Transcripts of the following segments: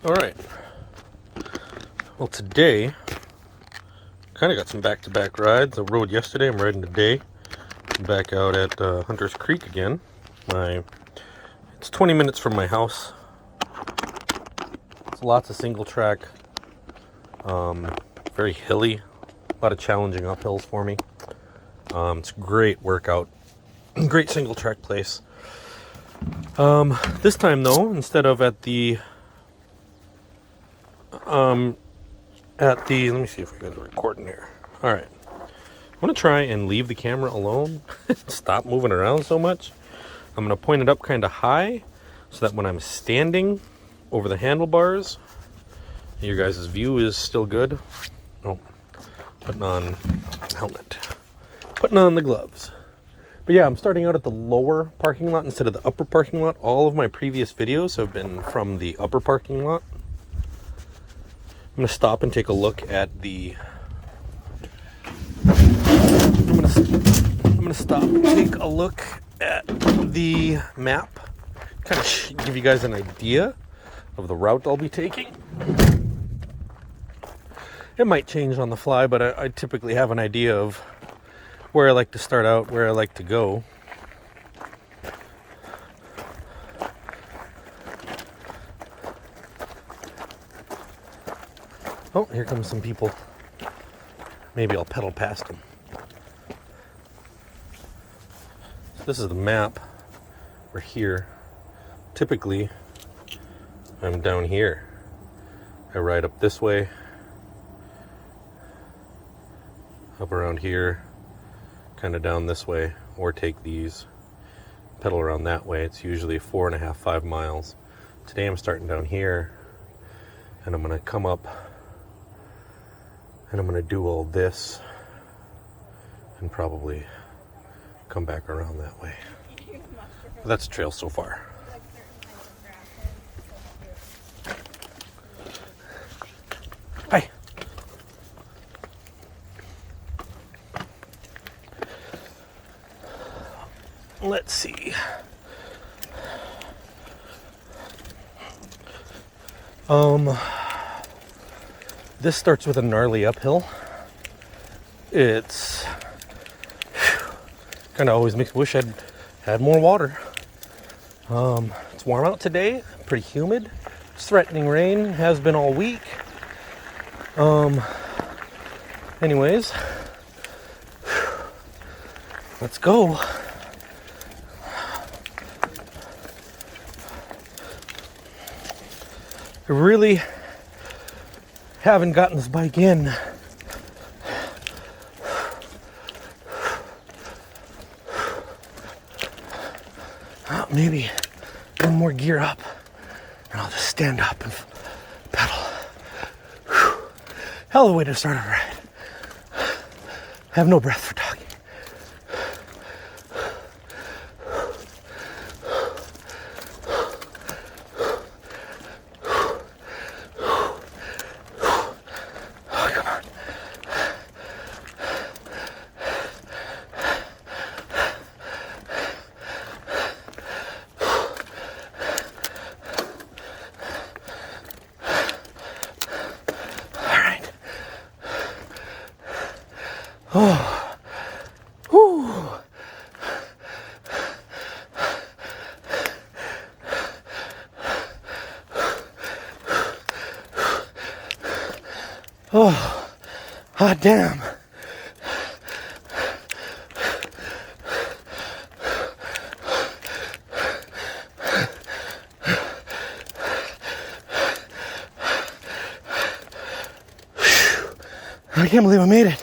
Alright, well today, kind of got some back-to-back rides. I rode yesterday, I'm riding today. I'm back out at Hunter's Creek again. It's 20 minutes from my house. It's lots of single track, very hilly, a lot of challenging uphills for me. It's a great workout, great single track place. This time though, instead of at the let me see if we got a recording here. Alright. I'm going to try and leave the camera alone. Stop moving around so much. I'm going to point it up kind of high so that when I'm standing over the handlebars, your guys' view is still good. Oh, putting on the helmet. Putting on the gloves. But yeah, I'm starting out at the lower parking lot instead of the upper parking lot. All of my previous videos have been from the upper parking lot. I'm going to stop and take a look at the... I'm going to stop and take a look at the map. Kind of give you guys an idea of the route I'll be taking. It might change on the fly, but I typically have an idea of where I like to start out, where I like to go. Oh, here comes some people. Maybe I'll pedal past them. This is the map. We're here. Typically, I'm down here. I ride up this way, up around here, kind of down this way, or take these, pedal around that way. It's usually 4.5, 5 miles. Today I'm starting down here, and I'm going to come up, and I'm going to do all this, and probably come back around that way. But that's the trail so far. Hi. Let's see. This starts with a gnarly uphill. It's kind of always makes me wish I'd had more water. It's warm out today, pretty humid. It's threatening rain, has been all week. Anyways, let's go. I really haven't gotten this bike in. Maybe one more gear up and I'll just stand up and pedal. Whew. Hell of a way to start a ride. I have no breath for talking. Oh, whew. Oh, hot damn. I can't believe I made it.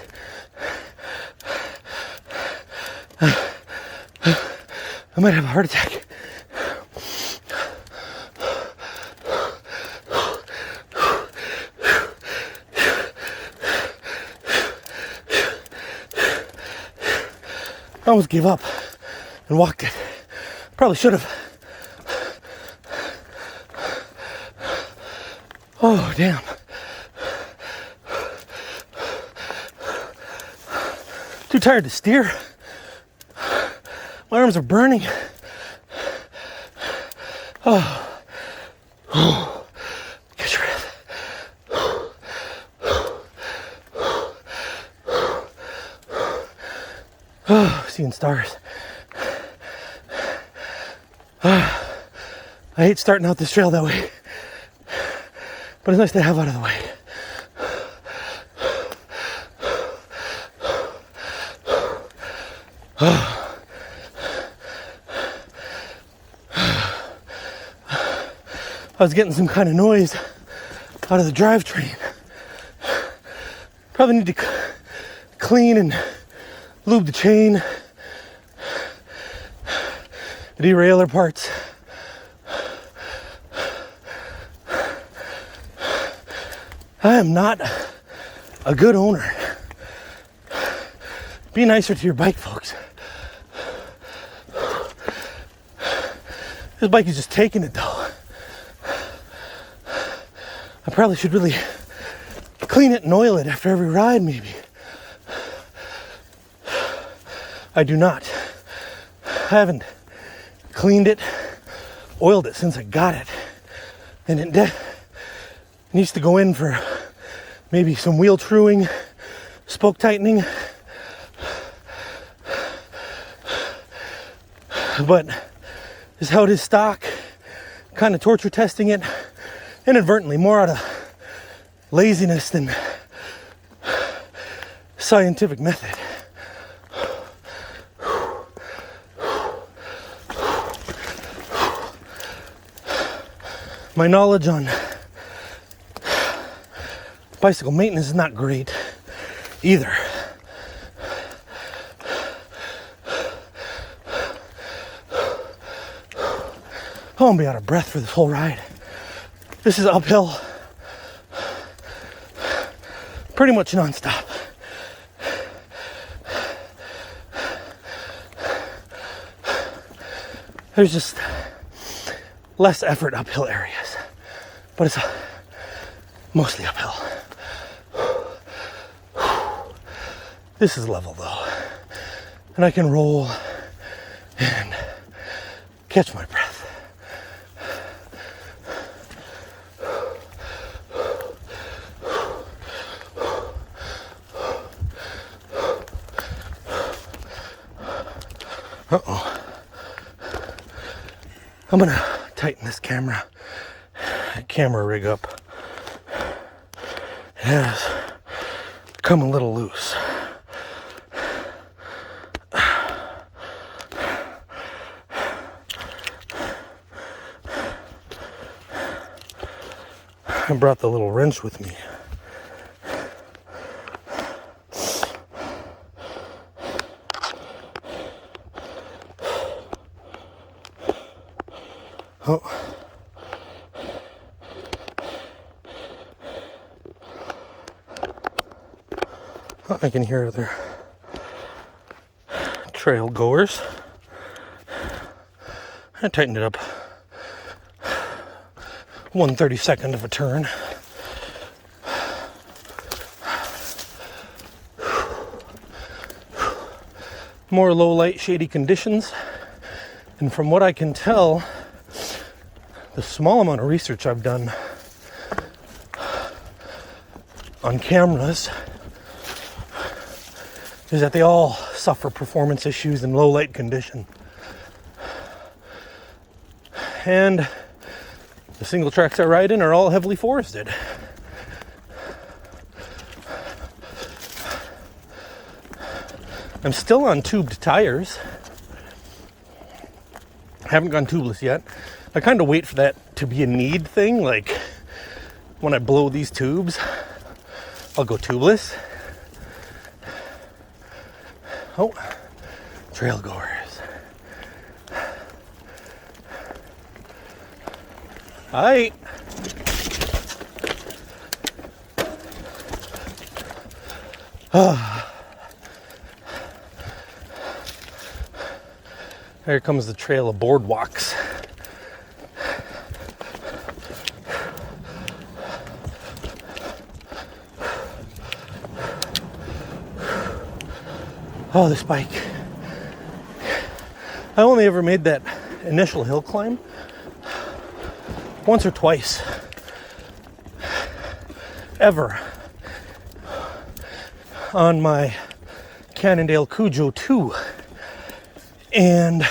I might have a heart attack. I almost gave up and walked it. Probably should have. Oh, damn. Too tired to steer. My arms are burning. Oh. Get your seeing stars. I hate starting out this trail that way, but it's nice to have out of the way. I was getting some kind of noise out of the drivetrain. Probably need to clean and lube the chain, the derailleur parts. I am not a good owner. Be nicer to your bike, folks. This bike is just taking it though. I probably should really clean it and oil it after every ride, maybe. I do not. I haven't cleaned it, oiled it since I got it. And it needs to go in for maybe some wheel truing, spoke tightening. But this is how it is stock. Kind of torture testing it inadvertently, more out of laziness than scientific method. My knowledge on bicycle maintenance is not great either. I'm gonna be out of breath for this whole ride. This is uphill pretty much nonstop. There's just less effort uphill areas, but it's mostly uphill. This is level though, and I can roll and catch my breath. I'm gonna tighten this camera rig up. It has come a little loose. I brought the little wrench with me. Oh. Oh, I can hear other trail goers. I tightened it up 1/32 of a turn. More low light, shady conditions. And from what I can tell, the small amount of research I've done on cameras is that they all suffer performance issues in low light condition. And the single tracks I ride in are all heavily forested. I'm still on tubed tires. Haven't gone tubeless yet. I kind of wait for that to be a need thing, like when I blow these tubes, I'll go tubeless. Oh, trail goers. Hi. Here comes the trail of boardwalks. Oh, this bike. I only ever made that initial hill climb once or twice. Ever. On my Cannondale Cujo 2 And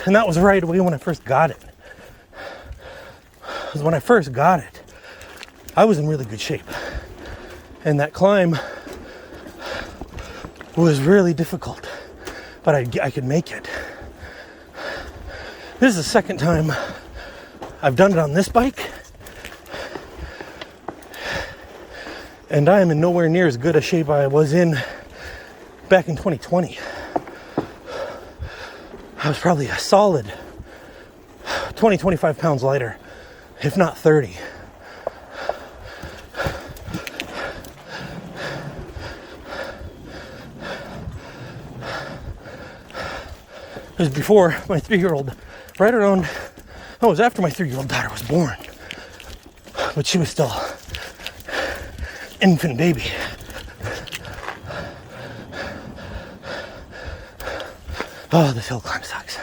that was right away when I first got it. Because when I first got it, I was in really good shape. And that climb was really difficult, but I could make it. This is the second time I've done it on this bike, and I am in nowhere near as good a shape I was in back in 2020. I was probably a solid 20, 25 pounds lighter, if not 30. It was before my 3-year-old, right around, it was after my 3-year-old daughter was born. But she was still infant baby. Oh, this hill climb sucks.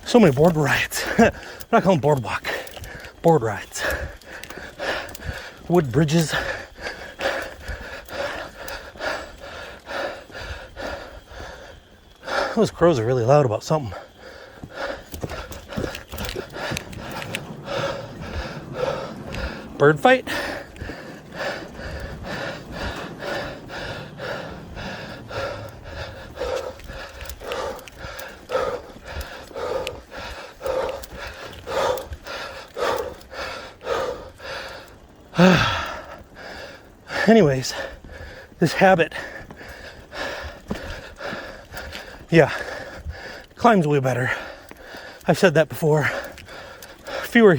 So many board rides. I'm not calling boardwalk. Board rides. Wood bridges. Those crows are really loud about something. Bird fight? Anyways, this habit, yeah, climbs way better. I've said that before. Fewer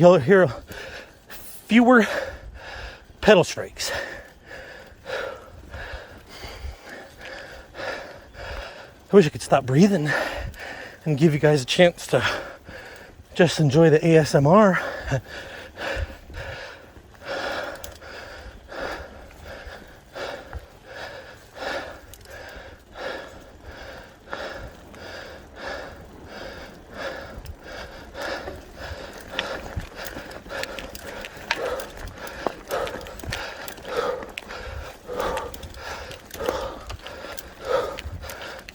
pedal strikes. I wish I could stop breathing and give you guys a chance to just enjoy the ASMR.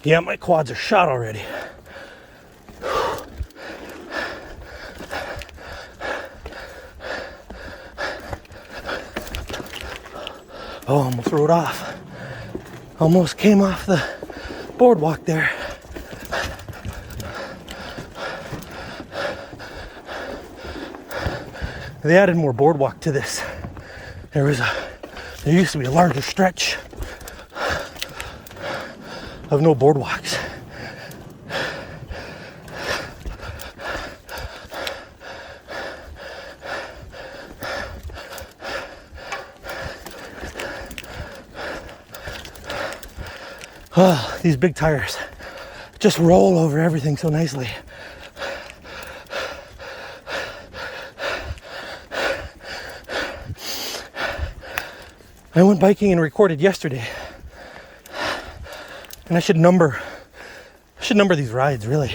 Yeah, my quads are shot already. Oh, almost rode off. Almost came off the boardwalk there. They added more boardwalk to this. There used to be a larger stretch of no boardwalks. Oh, these big tires just roll over everything so nicely. I went biking and recorded yesterday. And I should number these rides, really.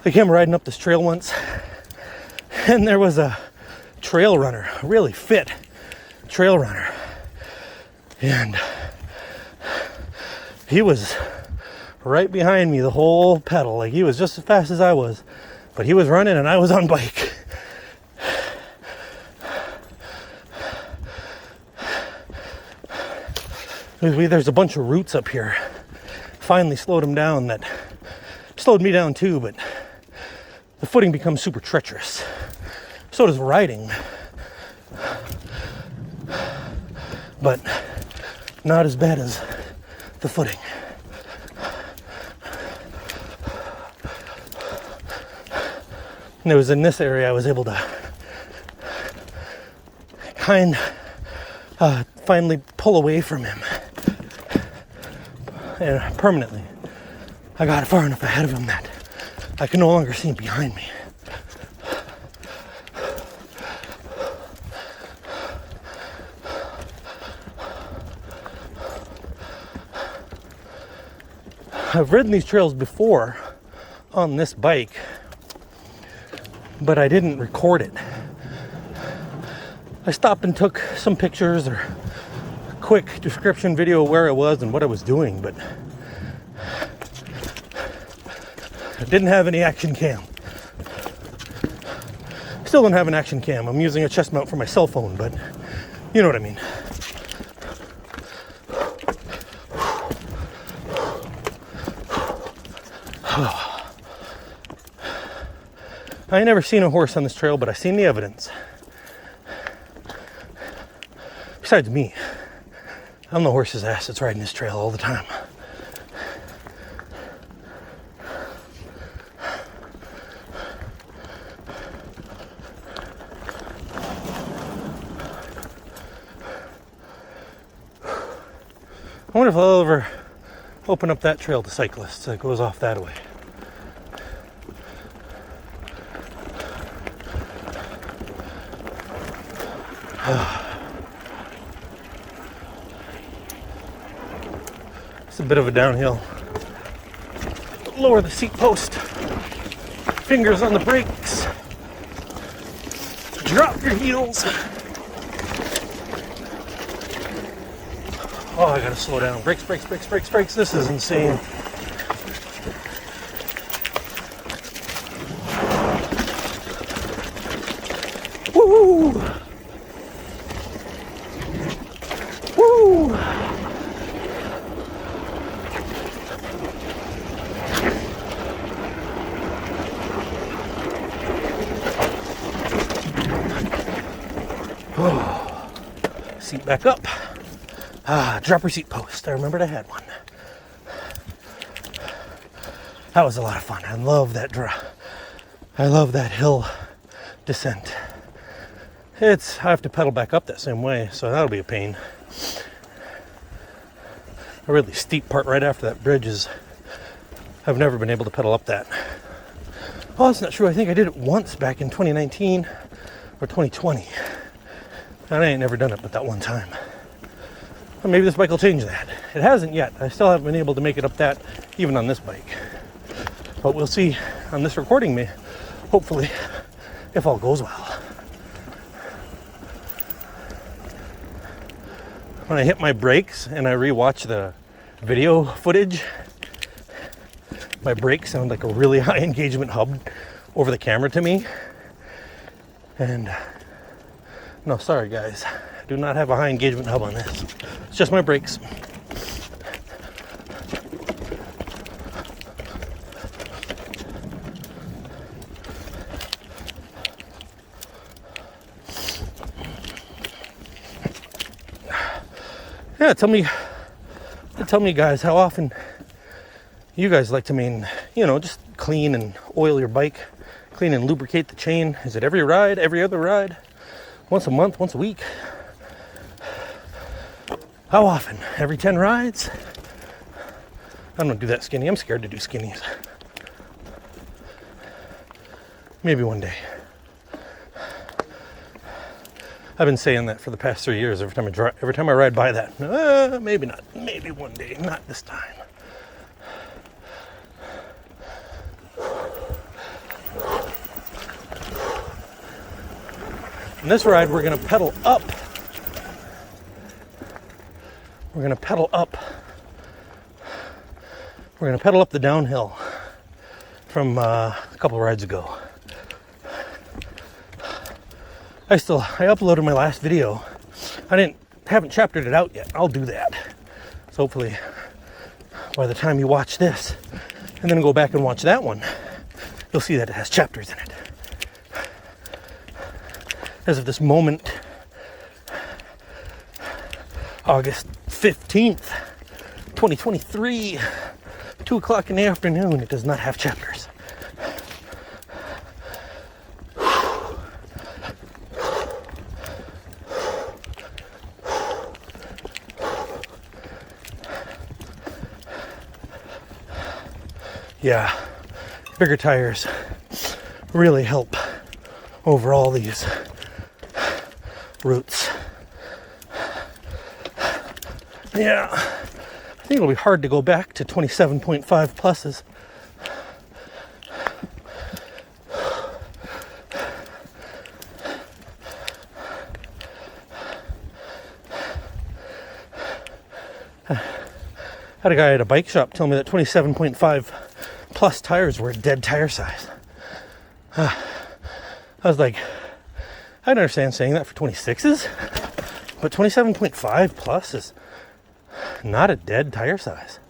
I came riding up this trail once, and there was a trail runner, a really fit trail runner, and he was right behind me the whole pedal. Like, he was just as fast as I was, but he was running and I was on bike. There's a bunch of roots up here. Finally slowed him down. That slowed me down too, but the footing becomes super treacherous. So does riding, but not as bad as the footing. And it was in this area I was able to finally pull away from him, and permanently. I got far enough ahead of him that I could no longer see him behind me. I've ridden these trails before on this bike, but I didn't record it. I stopped and took some pictures or a quick description video of where I was and what I was doing, but I didn't have any action cam. Still don't have an action cam. I'm using a chest mount for my cell phone, but you know what I mean. I ain't never seen a horse on this trail, but I've seen the evidence. Besides me, I'm the horse's ass that's riding this trail all the time. I wonder if I'll ever open up that trail to cyclists that goes off that way. It's a bit of a downhill. Lower the seat post. Fingers on the brakes. Drop your heels. Oh, I gotta slow down. Brakes, brakes, brakes, brakes, brakes. This is insane. Woo! Woo! Oh. Seat back up. Drop your seat post. I remembered I had one. That was a lot of fun. I love that I love that hill descent. I have to pedal back up that same way, so that'll be a pain. A really steep part right after that bridge I've never been able to pedal up that. Oh, that's not true. I think I did it once back in 2019 or 2020. And I ain't never done it but that one time. Well, maybe this bike will change that. It hasn't yet. I still haven't been able to make it up that even on this bike. But we'll see on this recording, hopefully, if all goes well. When I hit my brakes and I rewatch the video footage, my brakes sound like a really high engagement hub over the camera to me. And no, sorry guys, I do not have a high engagement hub on this. It's just my brakes. Yeah, tell me guys how often you guys like to just clean and oil your bike, clean and lubricate the chain. Is it every ride, every other ride, once a month, once a week? How often? Every 10 rides? I don't do that skinny. I'm scared to do skinnies. Maybe one day. I've been saying that for the past 3 years. Every time I ride by that. Maybe not. Maybe one day. Not this time. On this ride, we're going to pedal up. We're going to pedal up. We're going to pedal up the downhill from a couple rides ago. I uploaded my last video. Haven't chaptered it out yet. I'll do that. So hopefully by the time you watch this and then go back and watch that one, you'll see that it has chapters in it. As of this moment, August 15th, 2023, 2 o'clock in the afternoon, it does not have chapters. Yeah, bigger tires really help over all these routes. Yeah, I think it'll be hard to go back to 27.5 pluses. I had a guy at a bike shop tell me that 27.5 plus tires were dead tire size. I was like, I don't understand saying that for 26s, but 27.5 plus is not a dead tire size.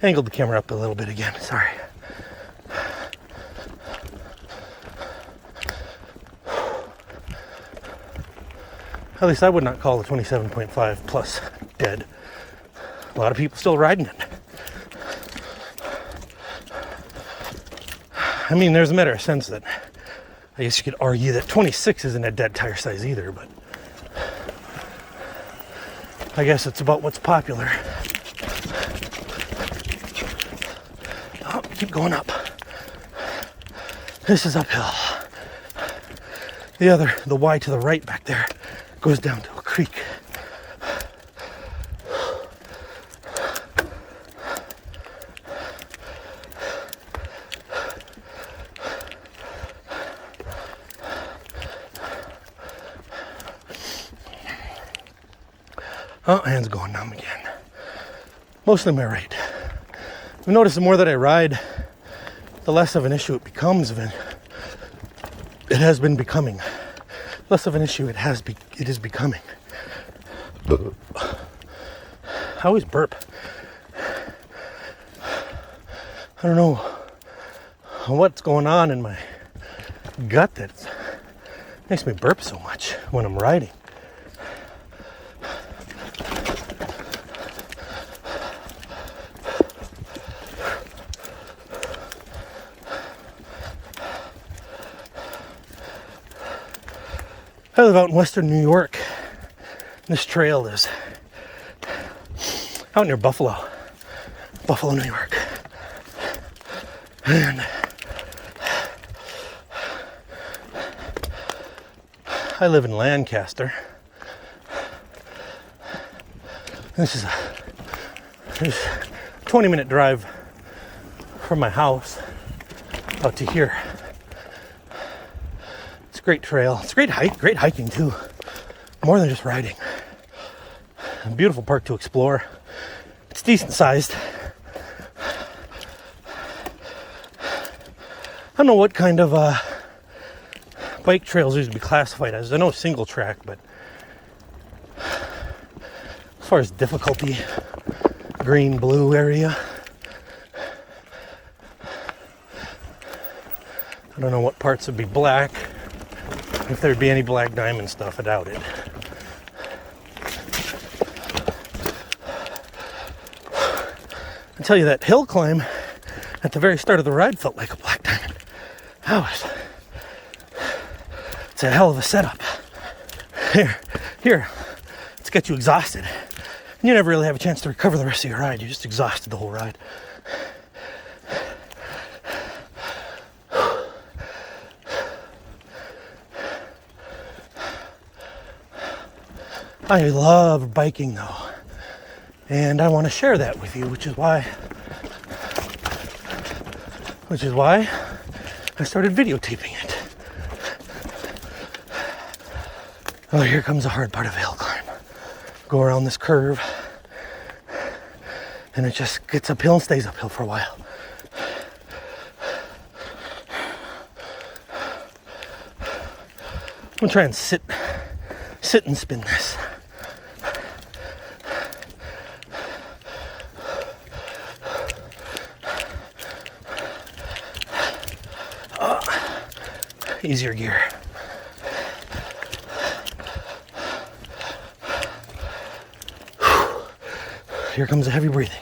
Angled the camera up a little bit again, sorry. At least I would not call the 27.5 plus dead. A lot of people still riding it. I mean, there's a matter of sense that I guess you could argue that 26 isn't a dead tire size either, but I guess it's about what's popular. Oh, keep going up. This is uphill. The Y to the right back there goes down to a creek. Oh, hand's going numb again. Most of them are right. I've noticed the more that I ride, the less of an issue it becomes. It has been becoming. Less of an issue it is becoming. I always burp. I don't know what's going on in my gut that makes me burp so much when I'm riding. I live out in western New York. This trail is out near Buffalo, New York. And I live in Lancaster. This is a 20-minute drive from my house out to here. Great trail. It's a great hike, great hiking too. More than just riding. A beautiful park to explore. It's decent sized. I don't know what kind of bike trails these would be classified as. I know single track, but as far as difficulty, green, blue area. I don't know what parts would be black. If there'd be any black diamond stuff, I doubt it. I tell you, that hill climb at the very start of the ride felt like a black diamond. It's a hell of a setup. Here, let's get you exhausted. And you never really have a chance to recover the rest of your ride. You're just exhausted the whole ride. I love biking though, and I want to share that with you, which is why I started videotaping it. Oh, here comes the hard part of the hill climb. Go around this curve, and it just gets uphill and stays uphill for a while. I'm gonna try and sit and spin this. easier gear. Here comes the heavy breathing.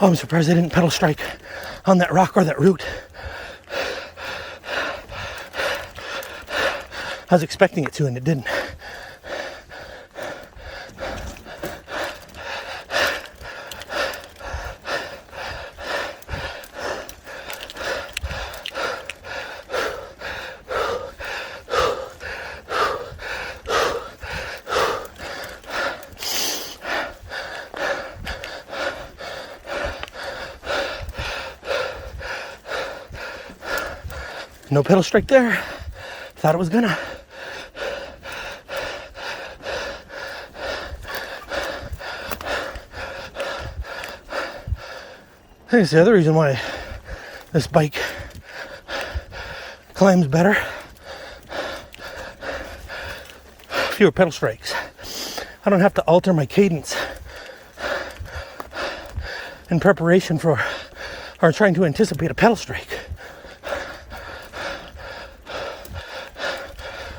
Oh, I'm surprised I didn't pedal strike on that rock or that root. I was expecting it to, and it didn't. No pedal strike there. Thought it was gonna. I think it's the other reason why this bike climbs better. Fewer pedal strikes. I don't have to alter my cadence in preparation for or trying to anticipate a pedal strike.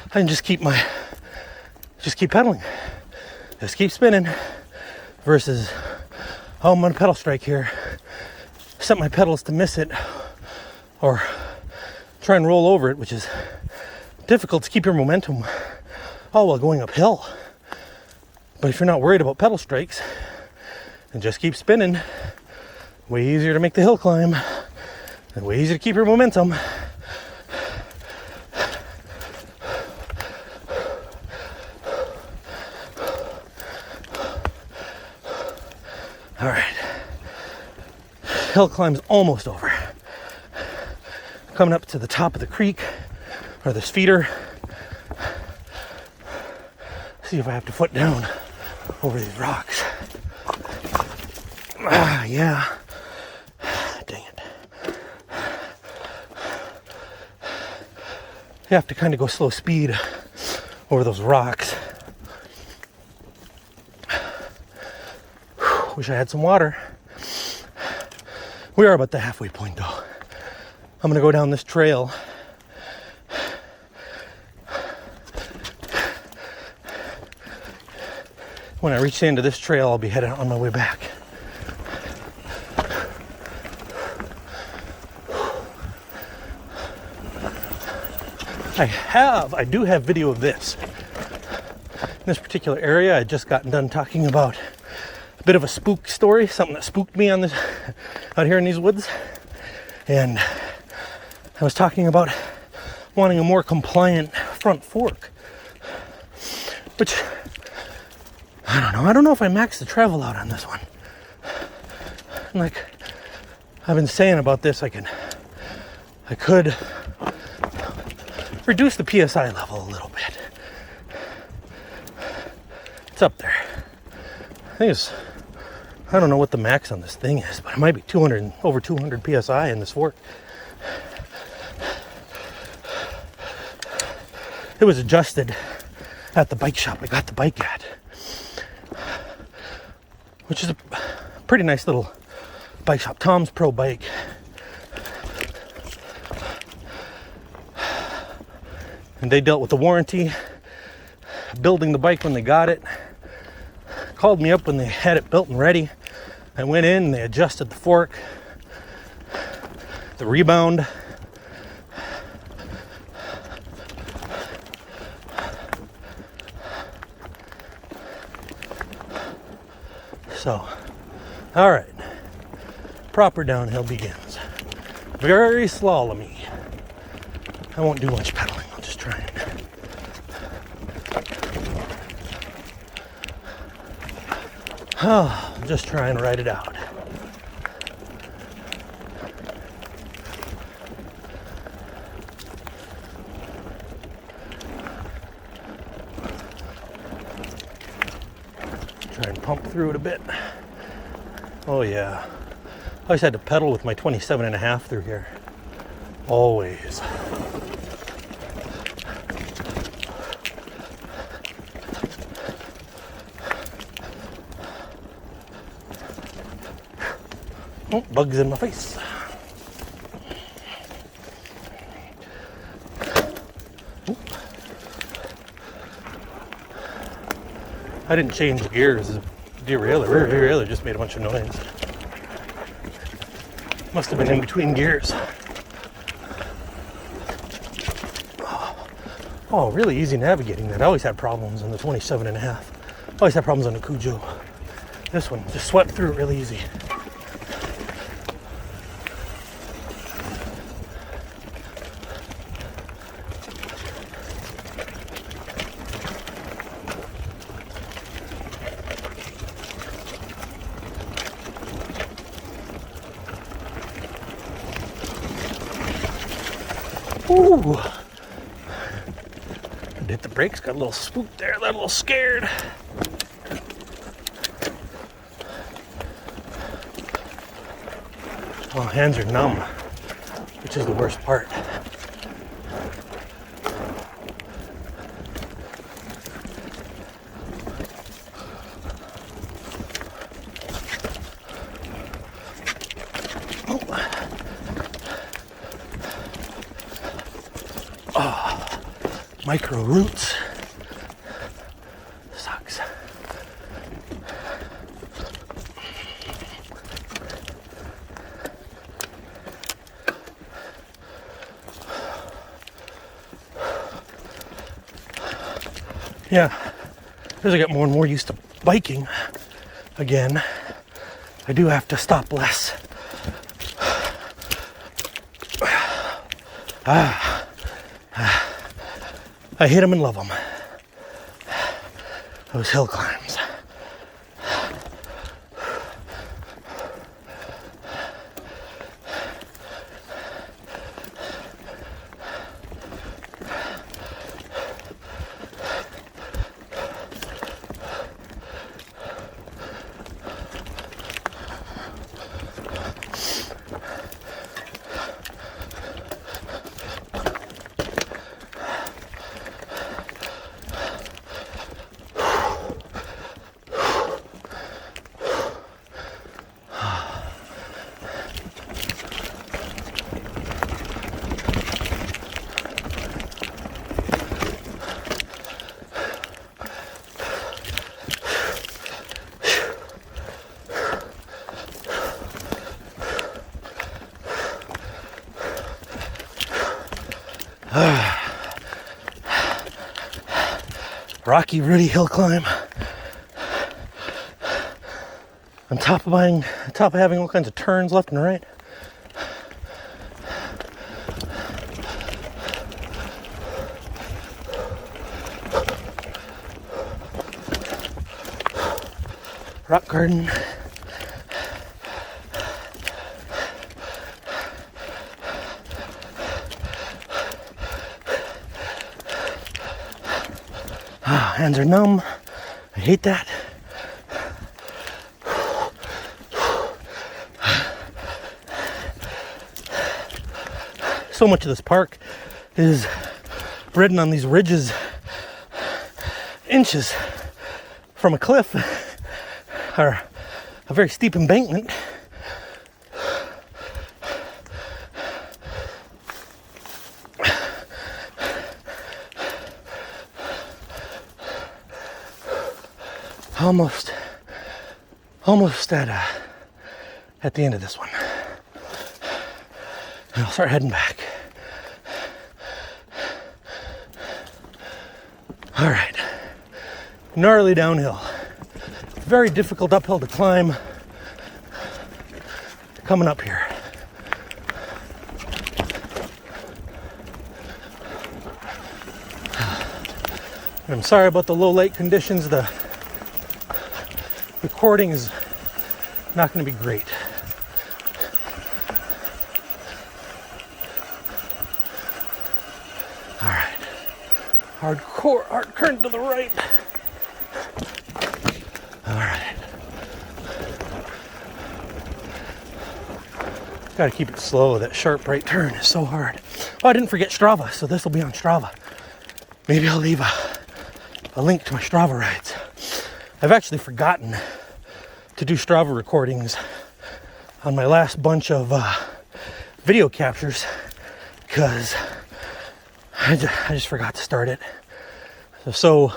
I can just keep pedaling, just keep spinning, versus, oh, I'm gonna pedal strike here, set my pedals to miss it, or try and roll over it, which is difficult to keep your momentum all while going uphill. But if you're not worried about pedal strikes and just keep spinning, way easier to make the hill climb and way easier to keep your momentum. All right, hill climb's almost over. Coming up to the top of the creek, or this feeder. See if I have to foot down over these rocks. Yeah. Dang it. You have to kind of go slow speed over those rocks. Wish I had some water. We are about the halfway point though. I'm gonna go down this trail. When I reach the end of this trail, I'll be heading on my way back. I do have video of this. In this particular area, I just gotten done talking about a bit of a spook story, something that spooked me out here in these woods. And I was talking about wanting a more compliant front fork, which, I don't know if I maxed the travel out on this one. Like I've been saying about this, I could reduce the PSI level a little bit. It's up there. I don't know what the max on this thing is, but it might be over 200 PSI in this fork. It was adjusted at the bike shop I got the bike at, which is a pretty nice little bike shop, Tom's Pro Bike. And they dealt with the warranty, building the bike when they got it. Called me up when they had it built and ready. I went in and they adjusted the fork, the rebound. So, all right, proper downhill begins. Very slalomy. I won't do much pedaling, I'll just try and Oh, just try and ride it out. Try and pump through it a bit. Oh yeah. I always had to pedal with my 27.5 through here. Always. Oh, bugs in my face. Oop. I didn't change gears. The derailleur just made a bunch of noise. Must have been in between gears. Oh, really easy navigating that. I always had problems on the 27.5. Always had problems on the Cujo. This one just swept through it really easy. Ooh. Hit the brakes, got a little spooked there, got a little scared. Oh, hands are numb, which is the worst part. Micro roots. Sucks. Yeah, as I get more and more used to biking again, I do have to stop less. I hate them and love them. Those hill climbs. Rocky, rooty hill climb. On top of having all kinds of turns left and right. Rock garden. Hands are numb. I hate that. So much of this park is ridden on these ridges, inches from a cliff or a very steep embankment. Almost at the end of this one. And I'll start heading back. All right, gnarly downhill. Very difficult uphill to climb. Coming up here. I'm sorry about the low light conditions. The recording is not going to be great. All right. Hardcore, hard current to the right. All right. Got to keep it slow. That sharp right turn is so hard. Oh, I didn't forget Strava, so this will be on Strava. Maybe I'll leave a link to my Strava rides. I've actually forgotten to do Strava recordings on my last bunch of video captures because I just forgot to start it. So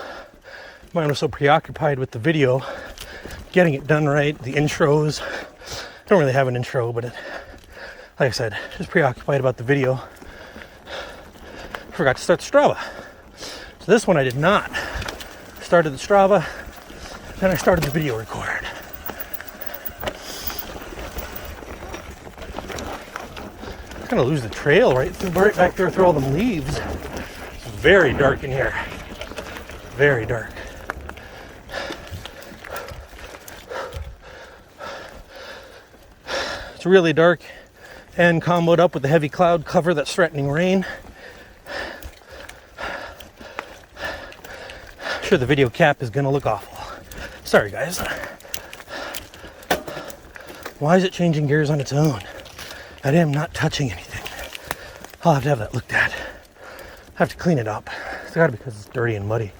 mine was so preoccupied with the video, getting it done right, the intros. I don't really have an intro, but like I said, just preoccupied about the video. Forgot to start the Strava. So this one I did not. Started the Strava, then I started the video record. Kind of lose the trail right back there through all them leaves. It's very dark in here. Very dark. It's really dark and comboed up with the heavy cloud cover that's threatening rain. Sure, the video cap is gonna look awful. Sorry guys. Why is it changing gears on its own? I am not touching anything. I'll have to have that looked at. I have to clean it up. It's gotta be because it's dirty and muddy.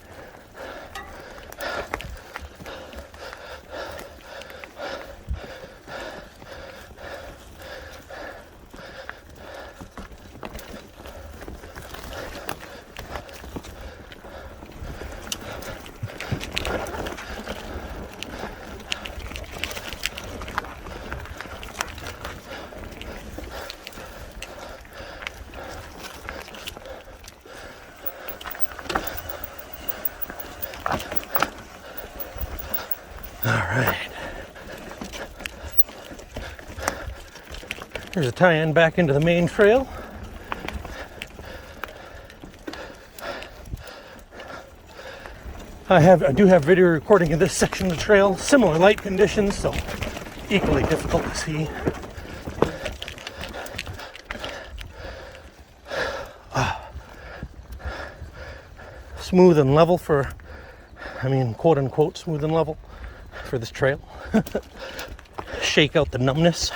There's a tie-in back into the main trail. I do have video recording of this section of the trail. Similar light conditions, so equally difficult to see. Smooth and level for, quote unquote, smooth and level for this trail. Shake out the numbness.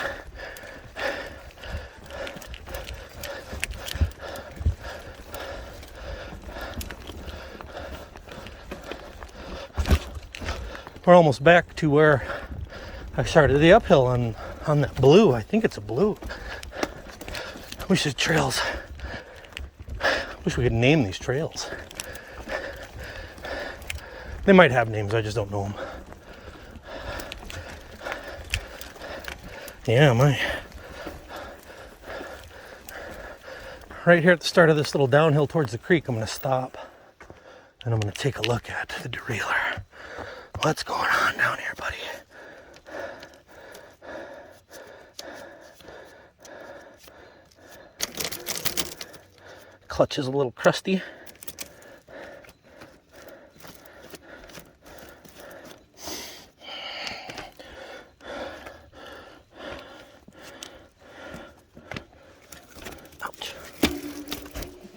We're almost back to where I started the uphill on that blue. I think it's a blue. Wish we could name these trails. They might have names, I just don't know them. Yeah, right here at the start of this little downhill towards the creek, I'm going to stop and I'm going to take a look at the derailleur. What's going on down here, buddy? Clutch is a little crusty. Ouch.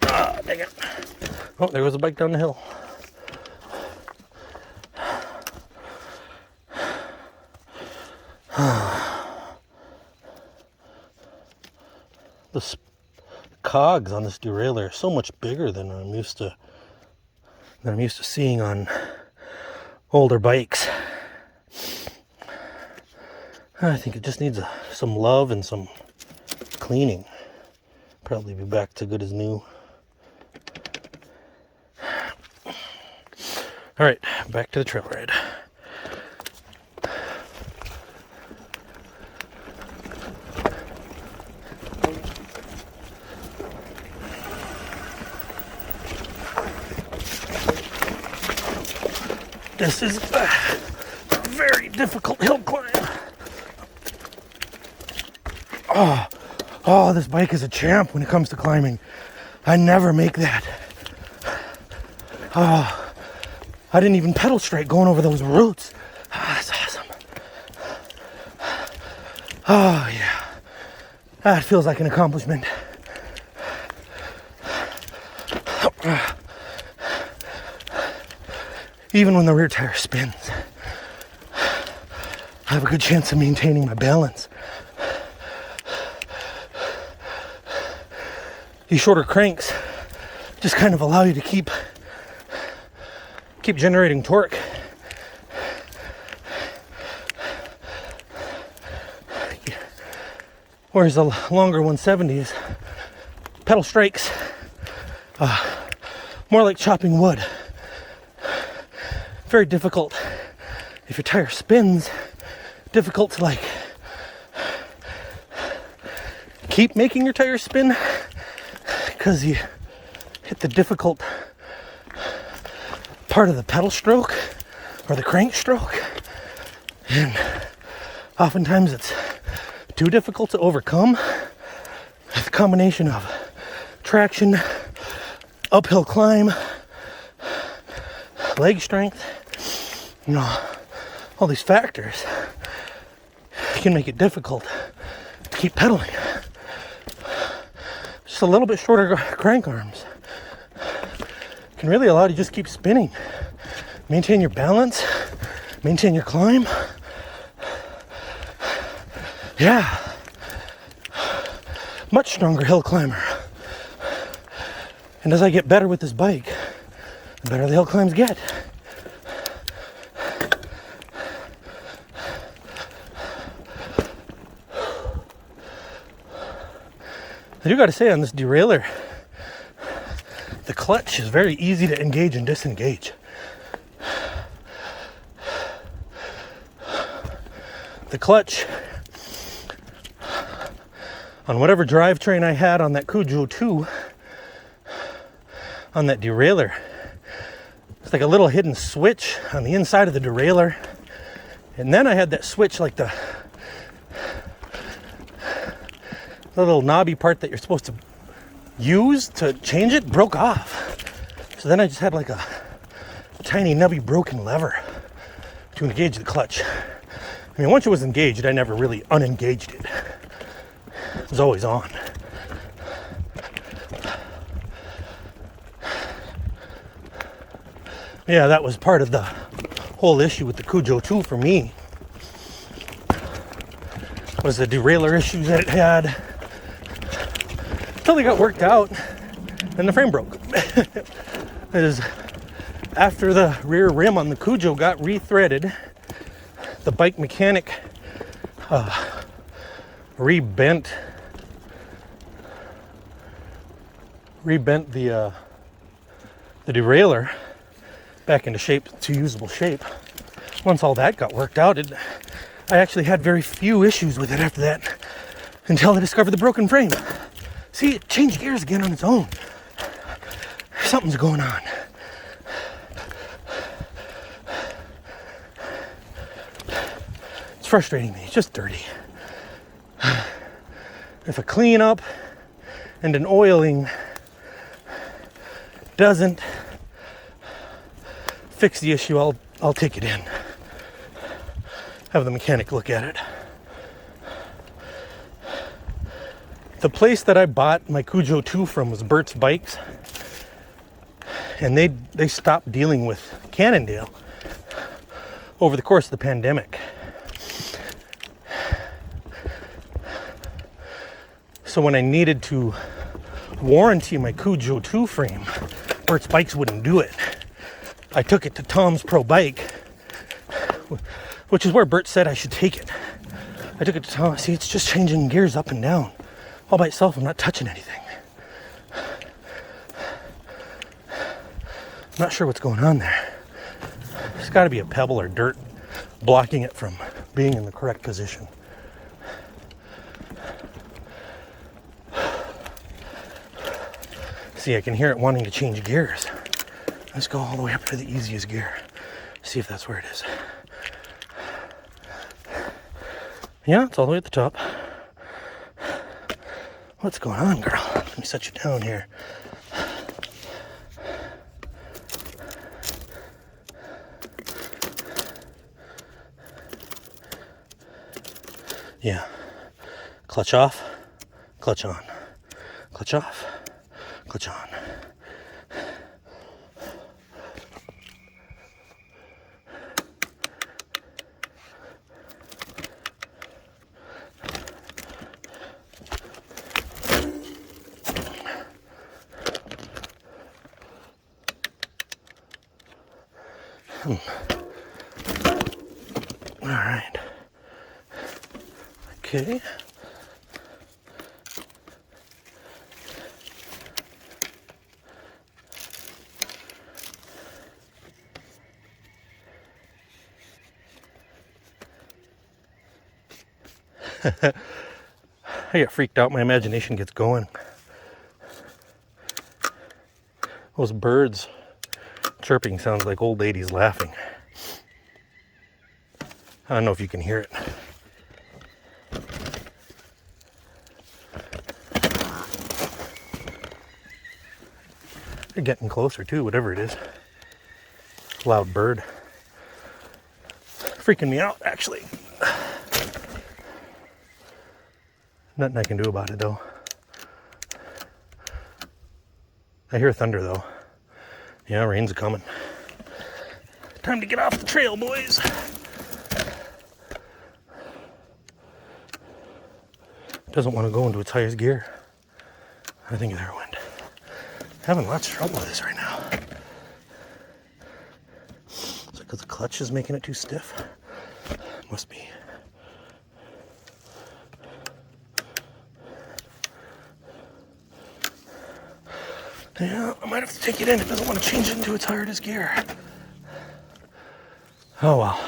Ah, dang it. Oh, there goes a bike down the hill. The cogs on this derailleur are so much bigger than I'm used to seeing on older bikes. I think it just needs some love and some cleaning. Probably be back to good as new. All right, back to the trail ride. This is a very difficult hill climb. Oh, this bike is a champ when it comes to climbing. I never make that. Oh, I didn't even pedal straight going over those roots. That's awesome. Oh, yeah. That feels like an accomplishment. Even when the rear tire spins, I have a good chance of maintaining my balance. These shorter cranks just kind of allow you to keep generating torque. Whereas the longer 170s, pedal strikes, more like chopping wood. Very difficult. If your tire spins, difficult to like keep making your tire spin because you hit the difficult part of the pedal stroke or the crank stroke, and oftentimes it's too difficult to overcome. It's a combination of traction, uphill climb, leg strength, all these factors can make it difficult to keep pedaling. Just a little bit shorter crank arms can really allow you to just keep spinning, maintain your balance, maintain your climb. Yeah, much stronger hill climber. And as I get better with this bike, the better the hill climbs get. I do gotta say, on this derailleur, the clutch is very easy to engage and disengage. The clutch on whatever drivetrain I had on that Cujo 2, on that derailleur, it's like a little hidden switch on the inside of the derailleur. And then I had that switch, like the little knobby part that you're supposed to use to change it broke off. So then I just had like a tiny nubby broken lever to engage the clutch. I mean, once it was engaged, I never really unengaged it. It was always on. Yeah, that was part of the whole issue with the Cujo 2 for me. Was the derailleur issues that it had. Until they got worked out, and the frame broke. Is after the rear rim on the Cujo got rethreaded, the bike mechanic rebent the derailleur back into shape, to usable shape. Once all that got worked out, I actually had very few issues with it after that, until I discovered the broken frame. See, it changed gears again on its own. Something's going on. It's frustrating me. It's just dirty. If a cleanup and an oiling doesn't fix the issue, I'll take it in. Have the mechanic look at it. The place that I bought my Cujo 2 from was Burt's Bikes, and they stopped dealing with Cannondale over the course of the pandemic. So when I needed to warranty my Cujo 2 frame, Burt's Bikes wouldn't do it. I took it to Tom's Pro Bike, which is where Bert said I should take it. I took it to Tom. See, it's just changing gears up and down. All by itself, I'm not touching anything. I'm not sure what's going on there. There's got to be a pebble or dirt blocking it from being in the correct position. See, I can hear it wanting to change gears. Let's go all the way up to the easiest gear. See if that's where it is. Yeah, it's all the way at the top. What's going on, girl? Let me set you down here. Yeah. Clutch off, clutch on, clutch off, clutch on. All right. Okay. I get freaked out. My imagination gets going. Those birds chirping sounds like old ladies laughing. I don't know if you can hear it. They're getting closer too, whatever it is. Loud bird. Freaking me out, actually. Nothing I can do about it, though. I hear thunder, though. Yeah, rain's coming. Time to get off the trail, boys. Doesn't want to go into its highest gear. I think they're wind. Having lots of trouble with this right now. Is it because the clutch is making it too stiff? Must be. Yeah, I might have to take it in. It doesn't want to change it into its hardest gear. Oh well.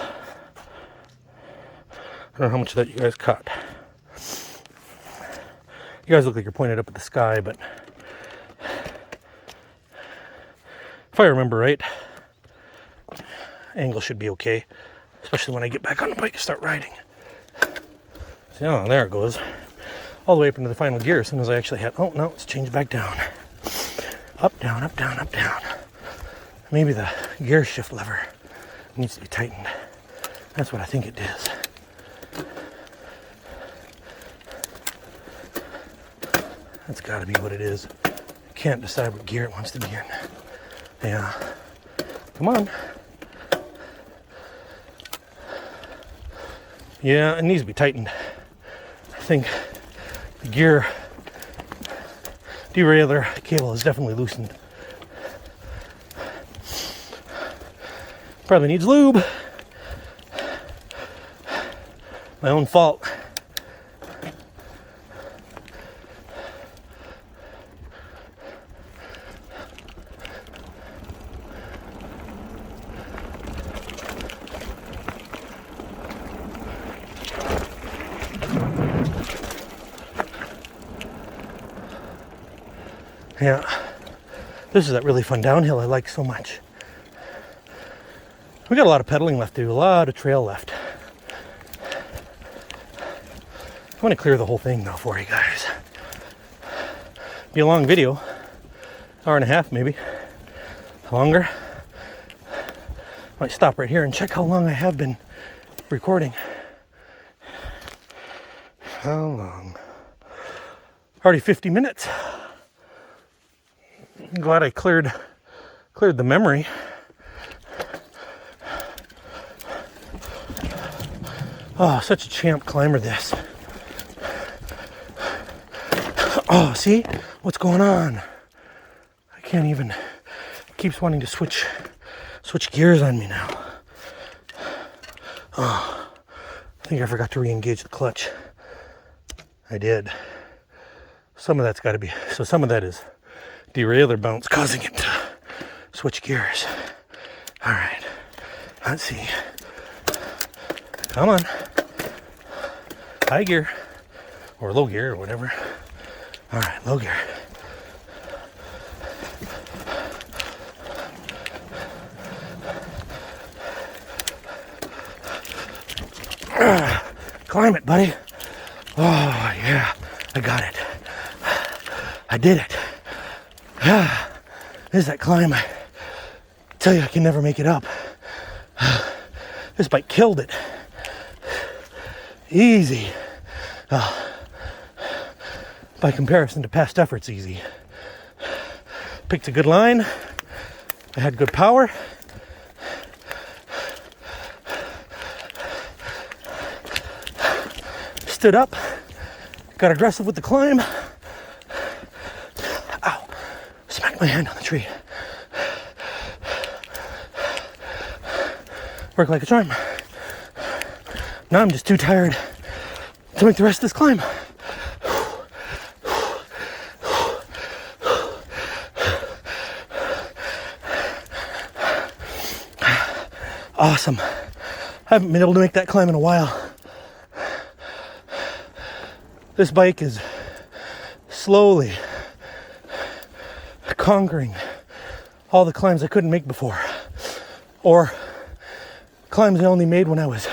I don't know how much of that you guys caught. You guys look like you're pointed up at the sky, but if I remember right, angle should be okay, especially when I get back on the bike and start riding. So, there it goes. All the way up into the final gear as soon as I actually had, oh no, it's changed back down. Up, down, up, down, up, down. Maybe the gear shift lever needs to be tightened. That's what I think it is. That's got to be what it is. Can't decide what gear it wants to be in. Yeah. Come on. Yeah, it needs to be tightened. I think the gear derailleur cable is definitely loosened. Probably needs lube. My own fault. Yeah, this is that really fun downhill I like so much. We got a lot of pedaling left to do, a lot of trail left. I want to clear the whole thing though for you guys. Be a long video, hour and a half maybe, longer. Might stop right here and check how long I have been recording. How long? Already 50 minutes. I'm glad I cleared the memory. Oh, such a champ climber this. Oh, see? What's going on? I can't even. It keeps wanting to switch gears on me now. Oh, I think I forgot to re-engage the clutch. I did. Some of that's got to be. So some of that is derailleur bounce causing it to switch gears. All right, let's see. Come on. High gear or low gear or whatever. All right, low gear. Climb it, buddy. Oh yeah, I got it. I did it. There's that climb. I tell you, I can never make it up. This bike killed it. Easy. Oh, by comparison to past efforts, easy. Picked a good line. I had good power. Stood up. Got aggressive with the climb. Ow. Smacked my hand on the tree. Worked like a charm. Now I'm just too tired to make the rest of this climb. Awesome. I haven't been able to make that climb in a while. This bike is slowly conquering all the climbs I couldn't make before. Or climbs I only made when I was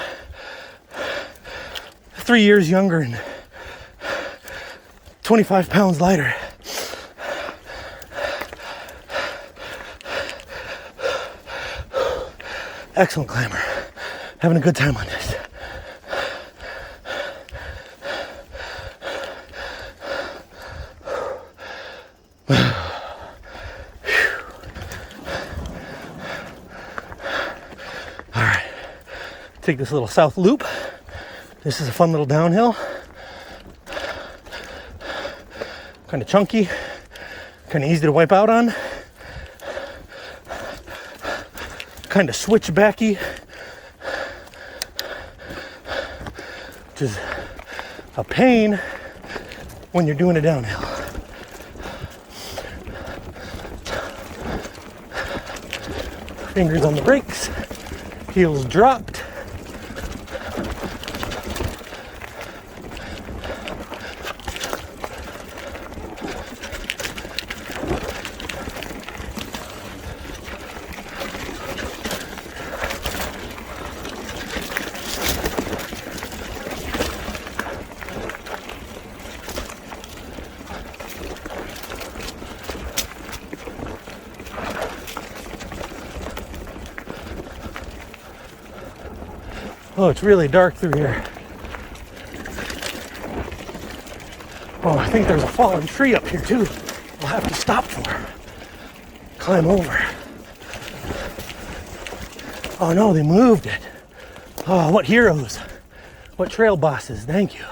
3 years younger and 25 pounds lighter. Excellent climber. Having a good time on this. All right. Take this little south loop. This is a fun little downhill. Kind of chunky. Kind of easy to wipe out on. Kind of switchbacky, which is a pain when you're doing a downhill. Fingers on the brakes, heels dropped. Oh, it's really dark through here. Oh, I think there's a fallen tree up here too. We'll have to stop for. Climb over. Oh no, they moved it. Oh, what heroes. What trail bosses, thank you.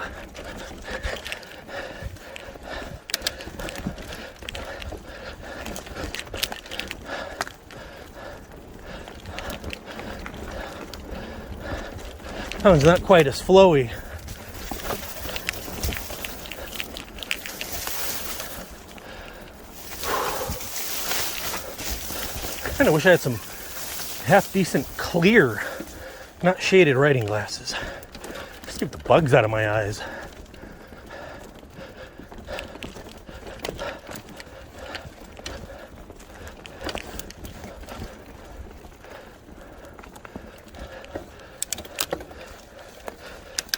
That one's not quite as flowy. I kind of wish I had some half decent clear, not shaded riding glasses. Just keep the bugs out of my eyes.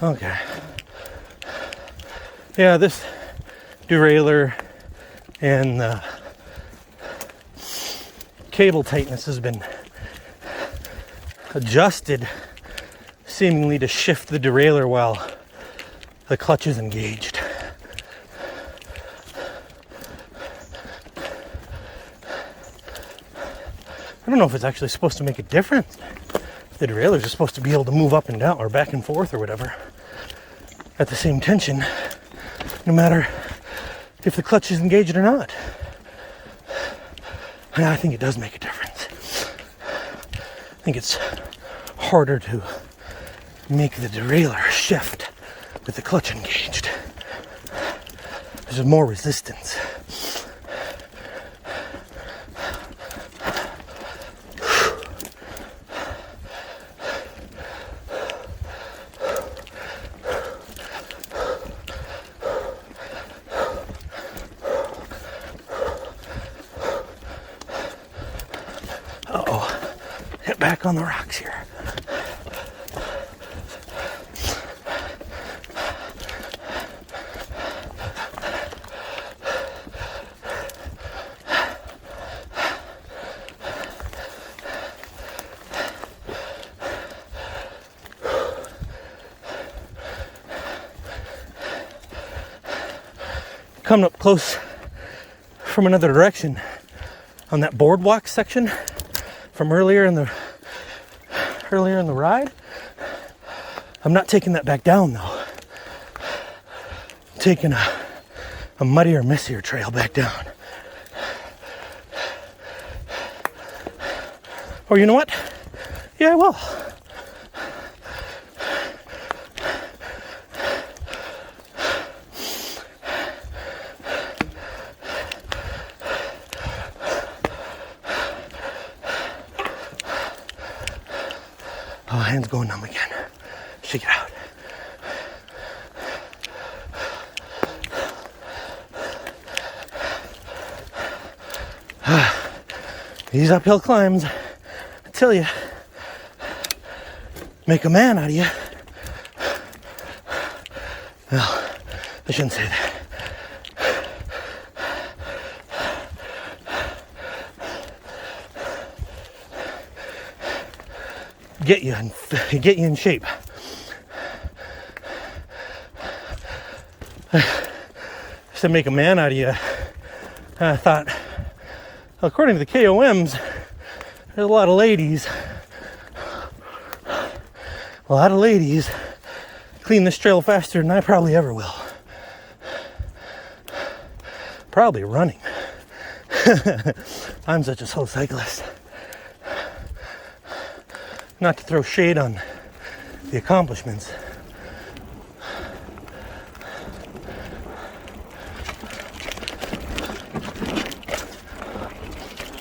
Okay. Yeah, this derailleur and cable tightness has been adjusted seemingly to shift the derailleur while the clutch is engaged. I don't know if it's actually supposed to make a difference. The derailleurs are supposed to be able to move up and down or back and forth or whatever at the same tension, no matter if the clutch is engaged or not. And I think it does make a difference. I think it's harder to make the derailleur shift with the clutch engaged. There's more resistance. Back on the rocks here. coming up close from another direction on that boardwalk section from earlier in the ride. I'm not taking that back down though. I'm taking a muddier, messier trail back down. Or you know what? Yeah, I will. Oh, hand's going numb again. Shake it out. These uphill climbs, I tell you, make a man out of you. Well, I shouldn't say that. Get you in shape. To make a man out of you. I thought, according to the KOMs, there's a lot of ladies clean this trail faster than I probably ever will. Probably running. I'm such a slow cyclist. Not to throw shade on the accomplishments.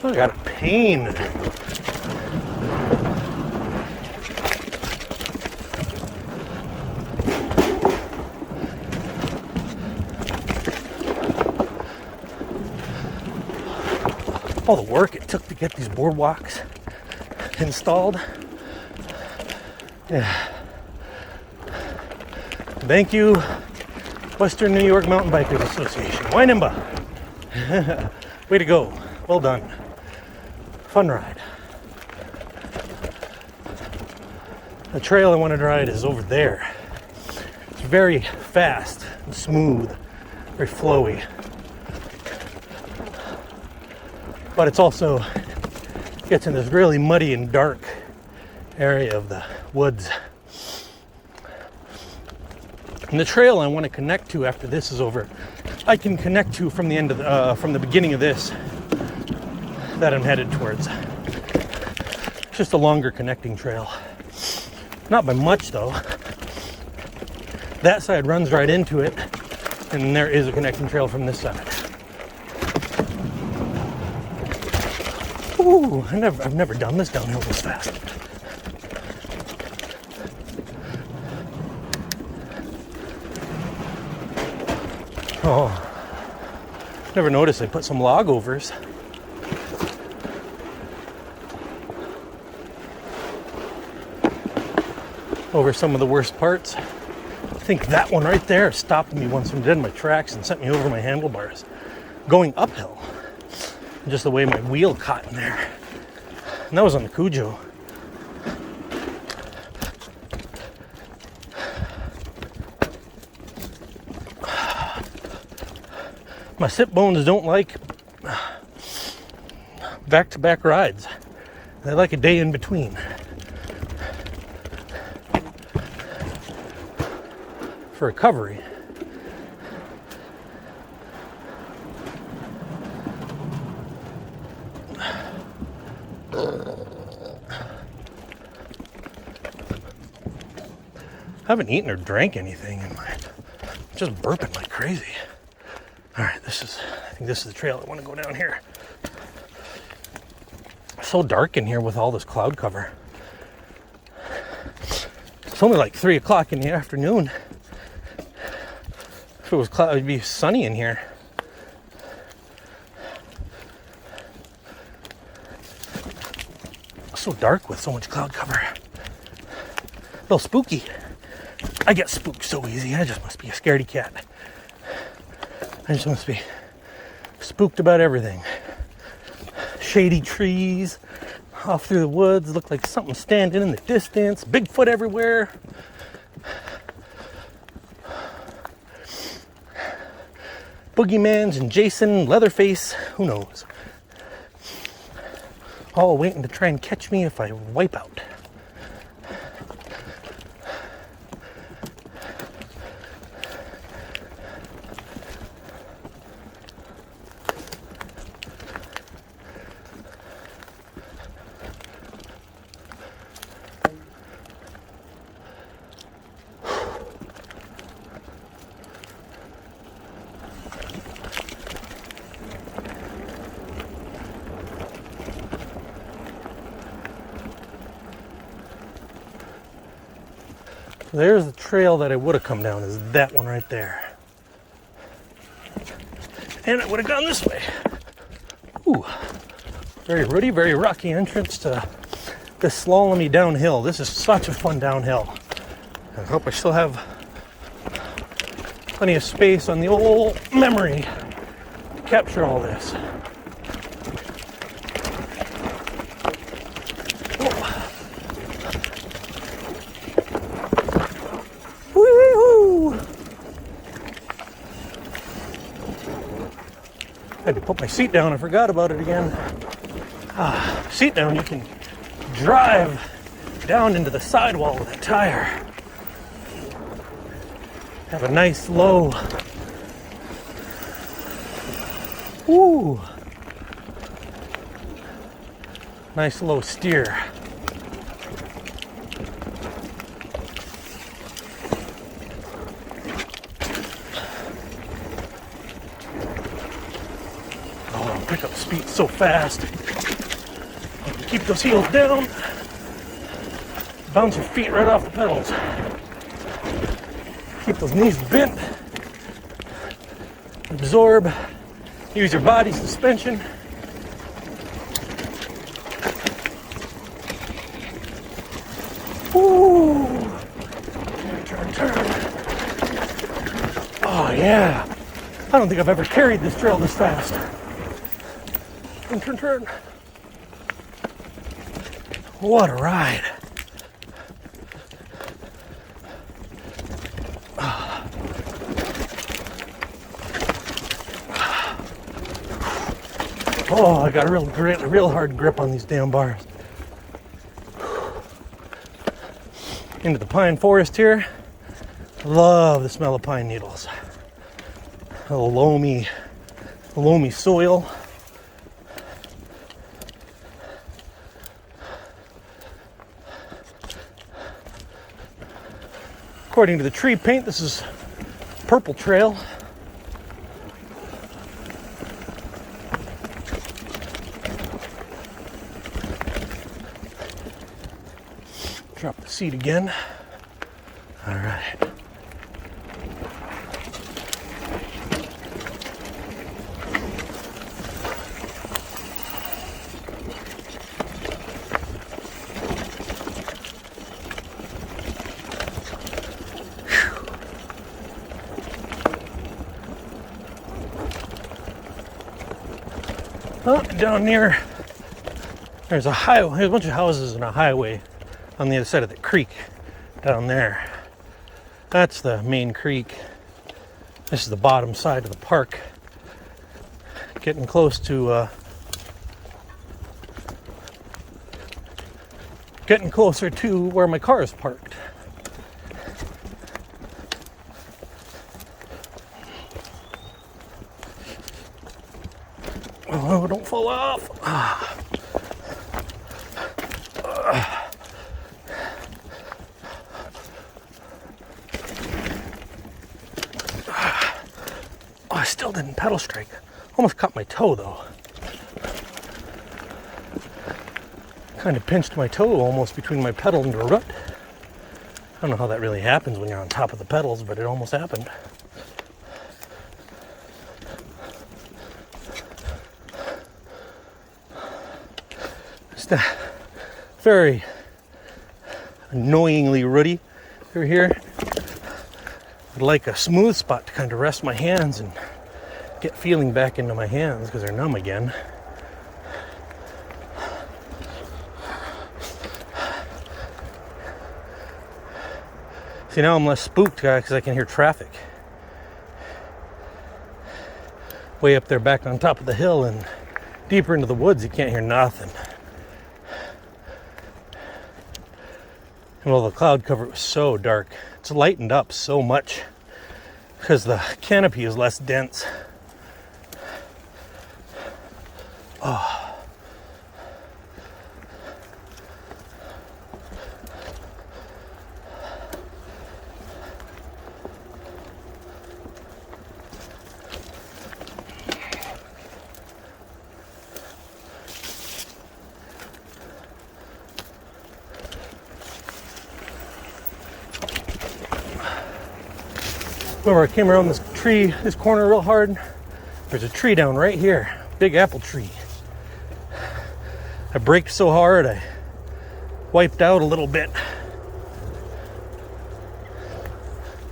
I got a pain. All the work it took to get these boardwalks installed. Yeah. Thank you, Western New York Mountain Bikers Association. Wynimba. Way to go. Well done. Fun ride. The trail I wanted to ride is over there. It's very fast and smooth, very flowy. But it's also gets in this really muddy and dark area of the woods. And the trail I want to connect to after this is over, I can connect to from the end of from the beginning of this that I'm headed towards. It's just a longer connecting trail. Not by much though. That side runs right into it, and there is a connecting trail from this side. Ooh, I've never done this downhill this fast. Oh, never noticed I put some log overs. Over some of the worst parts. I think that one right there stopped me once I'm dead in my tracks and sent me over my handlebars. Going uphill. Just the way my wheel caught in there. And that was on the Cujo. My sit bones don't like back-to-back rides. They like a day in between. For recovery. I haven't eaten or drank anything in my, just burping like crazy. All right, I think this is the trail I want to go down here. It's so dark in here with all this cloud cover. It's only like 3 o'clock in the afternoon. If it was cloudy, it'd be sunny in here. It's so dark with so much cloud cover. A little spooky. I get spooked so easy. I just must be a scaredy cat. I just must be spooked about everything. Shady trees off through the woods. Look like something standing in the distance. Bigfoot everywhere. Boogeymans and Jason, Leatherface, who knows? All waiting to try and catch me if I wipe out. There's the trail that I would have come down, is that one right there. And I would have gone this way. Ooh, very rooty, very rocky entrance to this slalomy downhill. This is such a fun downhill. I hope I still have plenty of space on the old memory to capture all this. I had to put my seat down. I forgot about it again. Seat down, you can drive down into the sidewall with a tire. Have a nice low. Woo! Nice low steer. Pick up speed so fast. Keep those heels down. Bounce your feet right off the pedals. Keep those knees bent. Absorb. Use your body suspension. Woo! Turn. Oh yeah. I don't think I've ever carried this trail this fast. Turn. What a ride. Oh, I got a real hard grip on these damn bars. Into the pine forest here. Love the smell of pine needles. A little loamy soil. According to the tree paint, this is purple trail. Drop the seat again. All right. Down near, there's a highway, there's a bunch of houses and a highway on the other side of the creek down there. That's the main creek. This is the bottom side of the park. Getting close to, getting closer to where my car is parked. Oh, don't fall off. Oh, I still didn't pedal strike. Almost cut my toe though. Kind of pinched my toe almost between my pedal and the rut. I don't know how that really happens when you're on top of the pedals, but it almost happened. Very annoyingly rooty through here. I'd like a smooth spot to kind of rest my hands and get feeling back into my hands because they're numb again. See, now I'm less spooked because I can hear traffic. way up there back on top of the hill and deeper into the woods, you can't hear nothing. And well, the cloud cover was so dark. It's lightened up so much because the canopy is less dense. Oh. Remember, I came around this corner real hard. There's a tree down right here, big apple tree. I braked so hard, I wiped out a little bit.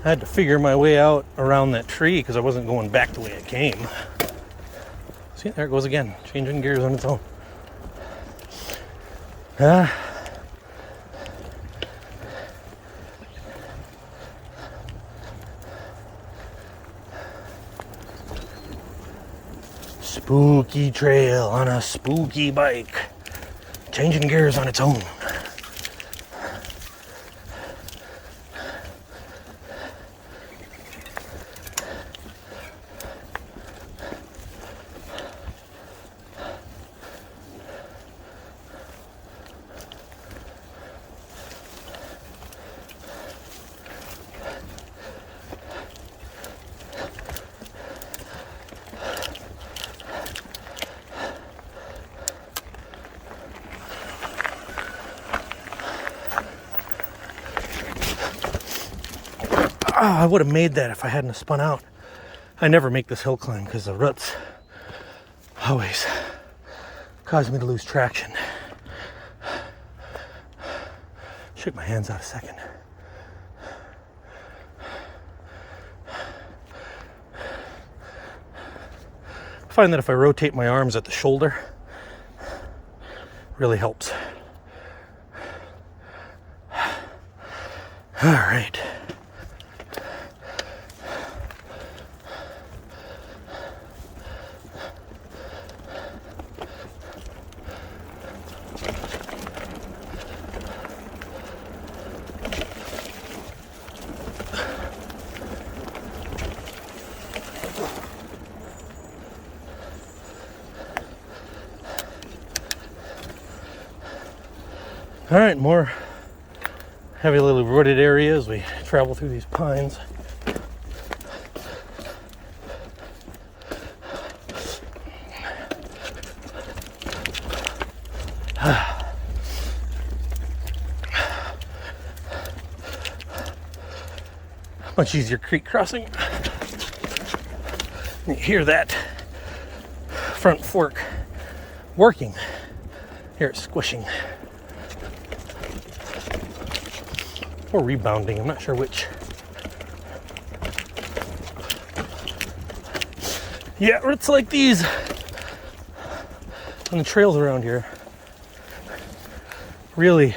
I had to figure my way out around that tree because I wasn't going back the way I came. See, there it goes again, changing gears on its own. Spooky trail on a spooky bike, changing gears on its own. I would have made that if I hadn't spun out. I never make this hill climb because the ruts always cause me to lose traction. Shake my hands out a second. I find that if I rotate my arms at the shoulder, it really helps. All right. All right, more heavily wooded areas. We travel through these pines. Much easier creek crossing. You hear that front fork working. Hear it squishing. Or rebounding, I'm not sure which. Yeah, it's like these on the trails around here really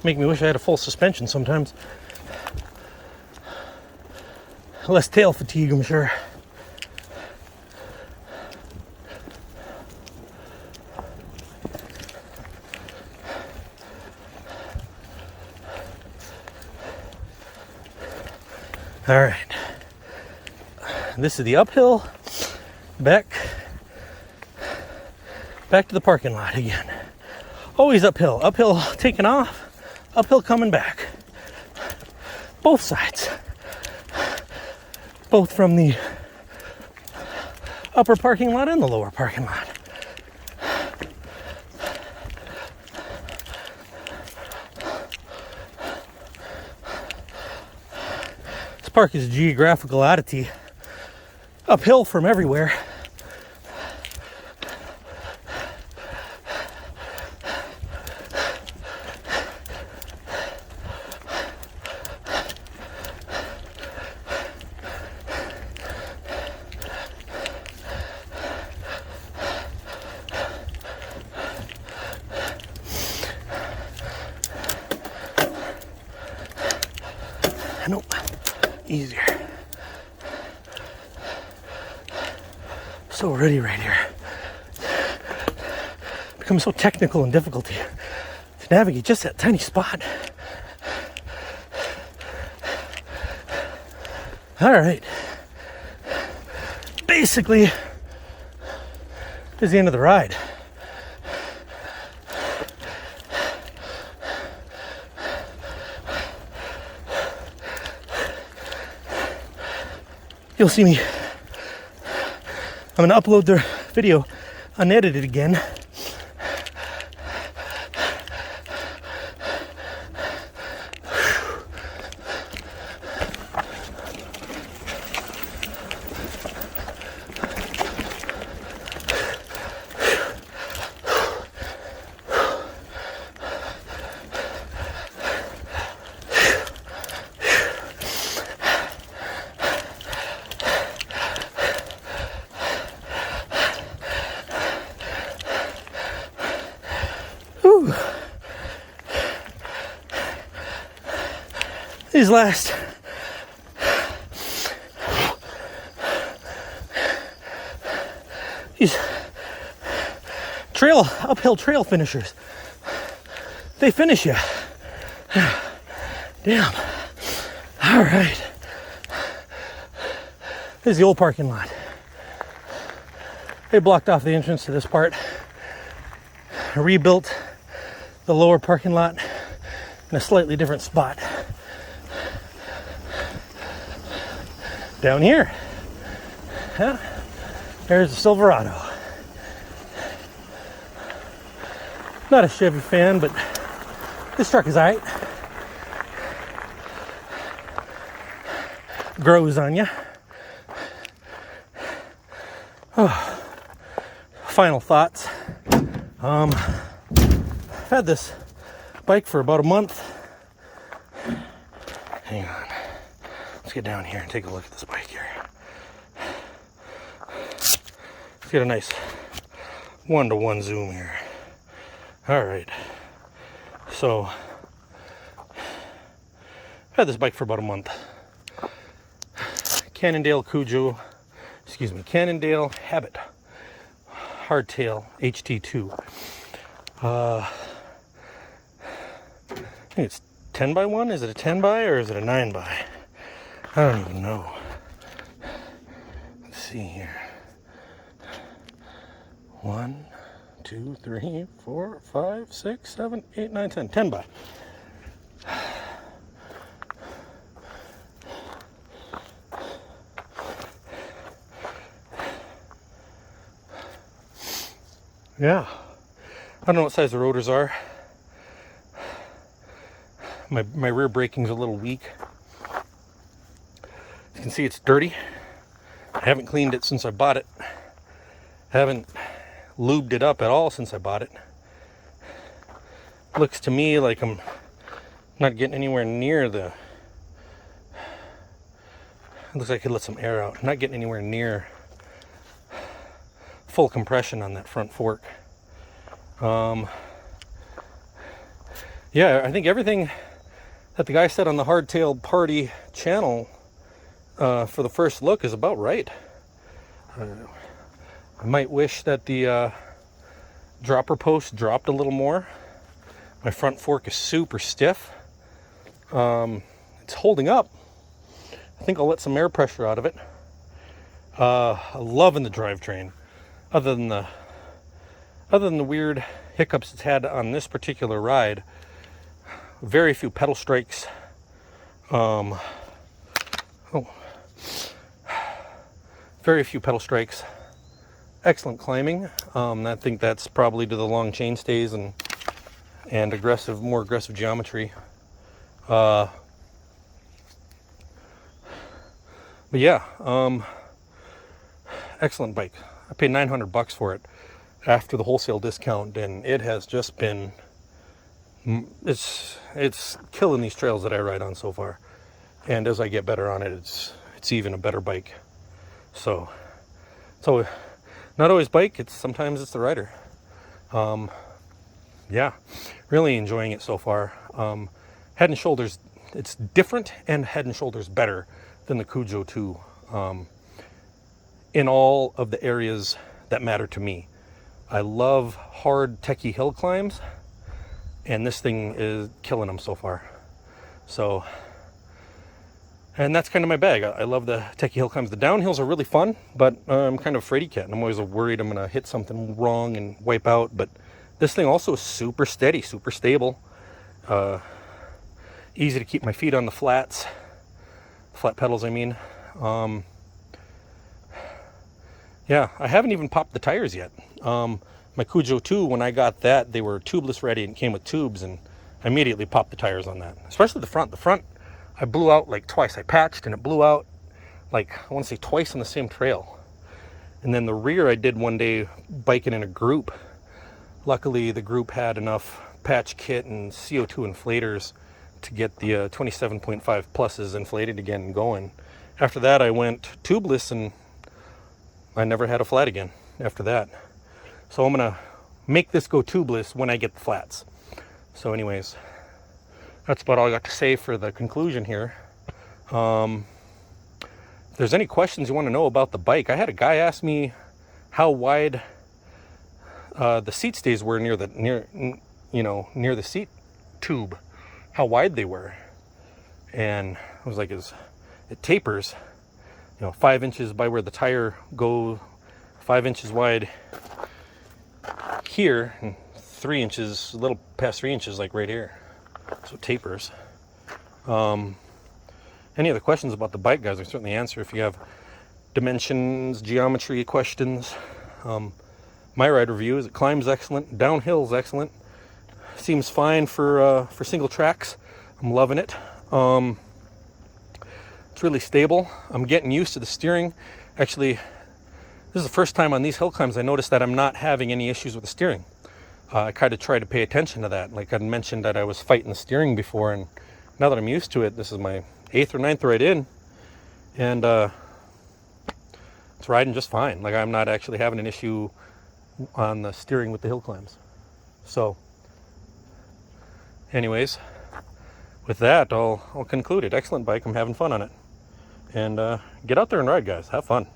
make me wish I had a full suspension sometimes. Less tail fatigue, I'm sure. All right, this is the uphill, back to the parking lot again. Always uphill taking off, uphill coming back. Both sides, both from the upper parking lot and the lower parking lot. Park is a geographical oddity, uphill from everywhere. Nope. Easier. so ruddy right here. It becomes so technical and difficult to navigate just that tiny spot. All right. Basically, this is the end of the ride. You'll see me. I'm going to upload the video unedited again. These last uphill trail finishers, they finish you. Damn. All right. This is the old parking lot. They blocked off the entrance to this part. Rebuilt the lower parking lot in a slightly different spot. Down here, there's a Silverado. Not a Chevy fan, but this truck is alright. Grows on you. Oh. Final thoughts. I've had this bike for about a month. Hang on. Let's get down here and take a look at this bike here. Let's get a nice one-to-one zoom here. All right. So, I've had this bike for about a month. Cannondale Habit Hardtail HT2. I think it's 10 by 1. Is it a 10 by or is it a 9 by? I don't even know. Let's see here. 1, 2, 3, 4, 5, 6, 7, 8, 9, 10. 10 by. Yeah. I don't know what size the rotors are. My rear braking's a little weak. You can see it's dirty. I haven't cleaned it since I bought it. Haven't lubed it up at all since I bought it. Looks to me like I'm not getting anywhere near the... It looks like I could let some air out. I'm not getting anywhere near full compression on that front fork. Yeah, I think everything that the guy said on the Hardtail Party channel for the first look is about right. I might wish that the dropper post dropped a little more. My front fork is super stiff. It's holding up. I think I'll let some air pressure out of it. I'm loving the drivetrain. Other than the weird hiccups it's had on this particular ride, very few pedal strikes. Very few pedal strikes. Excellent climbing. I think that's probably to the long chain stays and more aggressive geometry. But yeah, excellent bike. I paid $900 for it after the wholesale discount, and it has just been, it's killing these trails that I ride on so far. And as I get better on it, it's even a better bike. So not always bike, sometimes it's the rider. Yeah, really enjoying it so far. Head and Shoulders, it's different and Head and Shoulders better than the Cujo 2. in all of the areas that matter to me. I love hard techie hill climbs, and this thing is killing them so far. So, and that's kind of my bag. I love the techie hill climbs. The downhills are really fun, but I'm kind of a fraidy cat, and I'm always worried I'm gonna hit something wrong and wipe out. But this thing also is super steady, super stable. Easy to keep my feet on the flats, flat pedals I mean. Yeah, I haven't even popped the tires yet. My Cujo 2, when I got that, they were tubeless ready and came with tubes, and I immediately popped the tires on that, especially the front. The front, I blew out like twice. I patched and it blew out like, I want to say twice on the same trail. And then the rear I did one day biking in a group. Luckily, the group had enough patch kit and CO2 inflators to get the 27.5 pluses inflated again and going. After that, I went tubeless, and I never had a flat again after that. So I'm gonna make this go tubeless when I get the flats. So anyways, that's about all I got to say for the conclusion here. If there's any questions you want to know about the bike, I had a guy ask me how wide the seat stays were near the seat tube, how wide they were. And I was like, it tapers, 5 inches by where the tire goes, 5 inches wide here, and 3 inches, a little past 3 inches, like right here. So it tapers. Any other questions about the bike, guys, I can certainly answer. If you have dimensions, geometry questions. My ride review is it climbs excellent, downhill's excellent, seems fine for single tracks. I'm loving it. It's really stable. I'm getting used to the steering. Actually, this is the first time on these hill climbs I noticed that I'm not having any issues with the steering. I kind of try to pay attention to that. Like I mentioned that I was fighting the steering before, and now that I'm used to it, this is my 8th or 9th ride in, and it's riding just fine. Like I'm not actually having an issue on the steering with the hill climbs. So anyways, with that, I'll conclude it. Excellent bike. I'm having fun on it. And get out there and ride, guys. Have fun.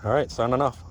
All right, signing off.